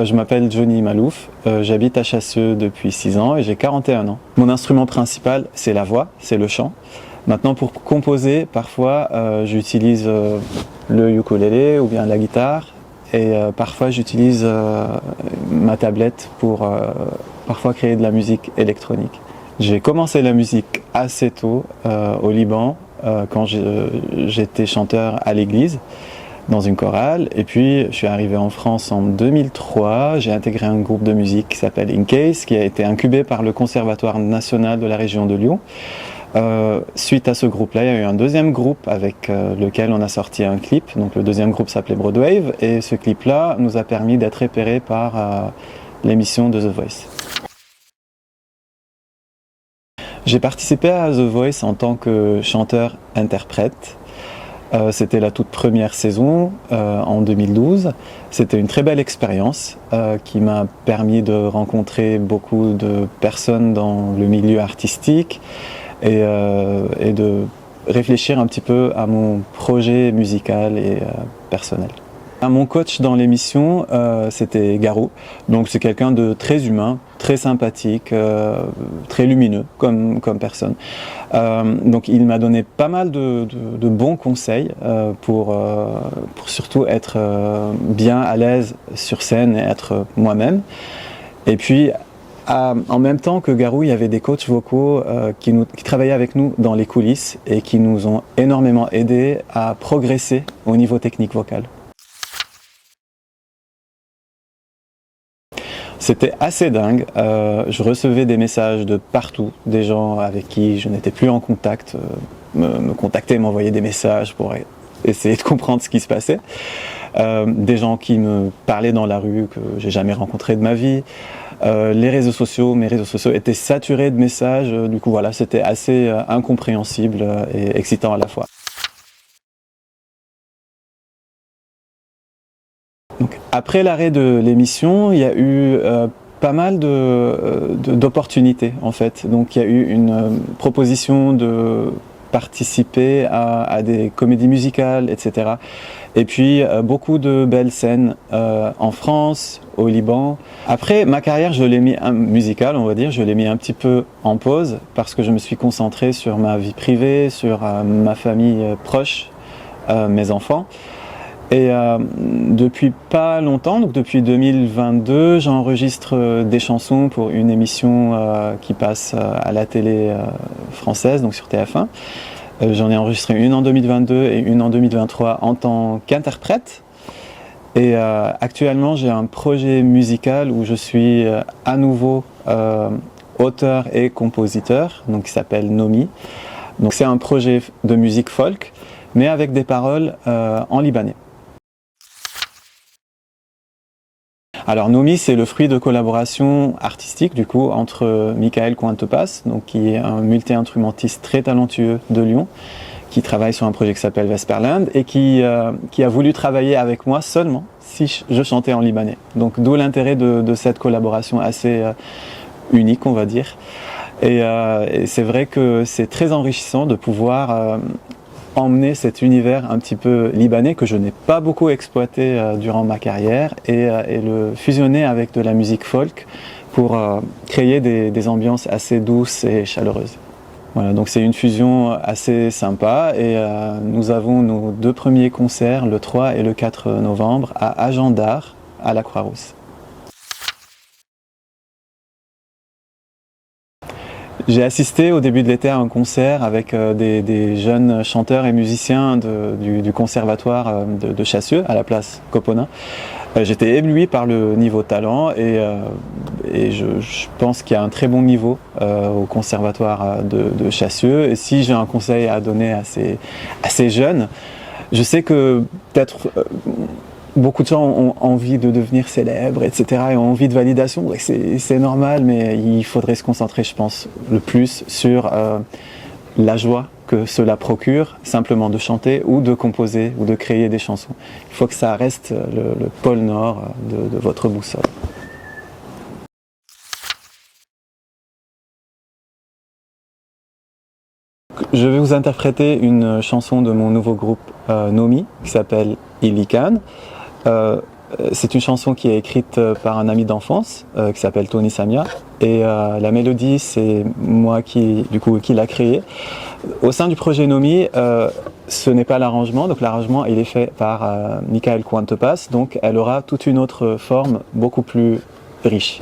Je m'appelle Johnny Malouf, j'habite à Chassieux depuis 6 ans et j'ai 41 ans. Mon instrument principal, c'est la voix, c'est le chant. Maintenant, pour composer, parfois j'utilise le ukulélé ou bien la guitare et parfois j'utilise ma tablette pour parfois créer de la musique électronique. J'ai commencé la musique assez tôt au Liban quand j'étais chanteur à l'église, dans une chorale, et puis je suis arrivé en France en 2003, j'ai intégré un groupe de musique qui s'appelle InCase, qui a été incubé par le Conservatoire national de la région de Lyon. Suite à ce groupe-là, il y a eu un deuxième groupe avec lequel on a sorti un clip, donc le deuxième groupe s'appelait Broadwave, et ce clip-là nous a permis d'être repérés par l'émission de The Voice. J'ai participé à The Voice en tant que chanteur-interprète. C'était la toute première saison en 2012. C'était une très belle expérience qui m'a permis de rencontrer beaucoup de personnes dans le milieu artistique et de réfléchir un petit peu à mon projet musical et personnel. Mon coach dans l'émission, c'était Garou. Donc c'est quelqu'un de très humain, très sympathique, très lumineux comme personne. Donc il m'a donné pas mal de bons conseils pour surtout être bien à l'aise sur scène et être moi-même. Et puis en même temps que Garou, il y avait des coachs vocaux qui travaillaient avec nous dans les coulisses et qui nous ont énormément aidés à progresser au niveau technique vocal. C'était assez dingue, je recevais des messages de partout, des gens avec qui je n'étais plus en contact, me contactaient, m'envoyaient des messages pour essayer de comprendre ce qui se passait. Des gens qui me parlaient dans la rue que j'ai jamais rencontré de ma vie. Les réseaux sociaux, mes réseaux sociaux étaient saturés de messages, du coup voilà, c'était assez incompréhensible et excitant à la fois. Donc, après l'arrêt de l'émission, il y a eu pas mal d'opportunités en fait. Donc il y a eu une proposition de participer à des comédies musicales, etc. Et puis beaucoup de belles scènes en France, au Liban. Après ma carrière, je l'ai mis musicale, on va dire, je l'ai mis un petit peu en pause parce que je me suis concentré sur ma vie privée, sur ma famille proche, mes enfants. Et depuis pas longtemps, donc depuis 2022, j'enregistre des chansons pour une émission qui passe à la télé française, donc sur TF1. J'en ai enregistré une en 2022 et une en 2023 en tant qu'interprète. Et actuellement, j'ai un projet musical où je suis à nouveau auteur et compositeur, donc qui s'appelle Nomi. Donc c'est un projet de musique folk, mais avec des paroles en libanais. Alors Nomi, c'est le fruit de collaboration artistique du coup entre Michael Cointepas, donc qui est un multi-instrumentiste très talentueux de Lyon, qui travaille sur un projet qui s'appelle Vesperland et qui a voulu travailler avec moi seulement si je chantais en libanais. Donc d'où l'intérêt de cette collaboration assez unique, on va dire. Et c'est vrai que c'est très enrichissant de pouvoir emmener cet univers un petit peu libanais que je n'ai pas beaucoup exploité durant ma carrière et le fusionner avec de la musique folk pour créer des ambiances assez douces et chaleureuses. Voilà, donc c'est une fusion assez sympa et nous avons nos 2 premiers concerts le 3 et le 4 novembre à Agen-d'Art à la Croix-Rousse. J'ai assisté au début de l'été à un concert avec des jeunes chanteurs et musiciens du conservatoire de Chassieux, à la place Copponin. J'étais ébloui par le niveau talent et je pense qu'il y a un très bon niveau au conservatoire de Chassieux. Et si j'ai un conseil à donner à ces jeunes, je sais que peut-être beaucoup de gens ont envie de devenir célèbres, etc. et ont envie de validation. C'est normal, mais il faudrait se concentrer, je pense, le plus sur la joie que cela procure, simplement de chanter ou de composer ou de créer des chansons. Il faut que ça reste le pôle nord de votre boussole. je vais vous interpréter une chanson de mon nouveau groupe Nomi qui s'appelle Ilikan. C'est une chanson qui est écrite par un ami d'enfance qui s'appelle Tony Samia et la mélodie c'est moi qui l'a créée. Au sein du projet Nomi, ce n'est pas l'arrangement, donc l'arrangement il est fait par Michael Quantepas, donc elle aura toute une autre forme beaucoup plus riche.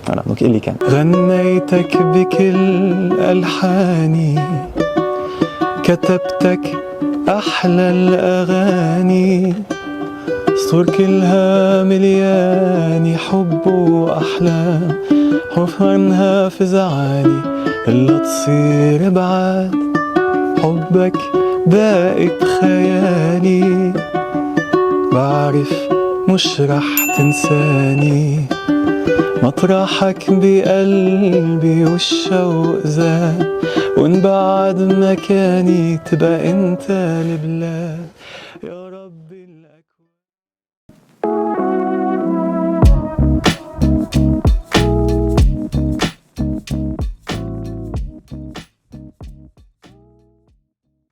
Voilà, donc Ilikan. غنيتك بكل ألحاني كتبتك أحلى الأغاني سطور كلها ملياني حب وأحلام خوف عنها فزعاني إلا تصير بعاد حبك باقي بخيالي بعرف مش رح تنساني مطرحك بقلبي والشوق زاد وانبعد مكاني تبقى انت البلاد يا رب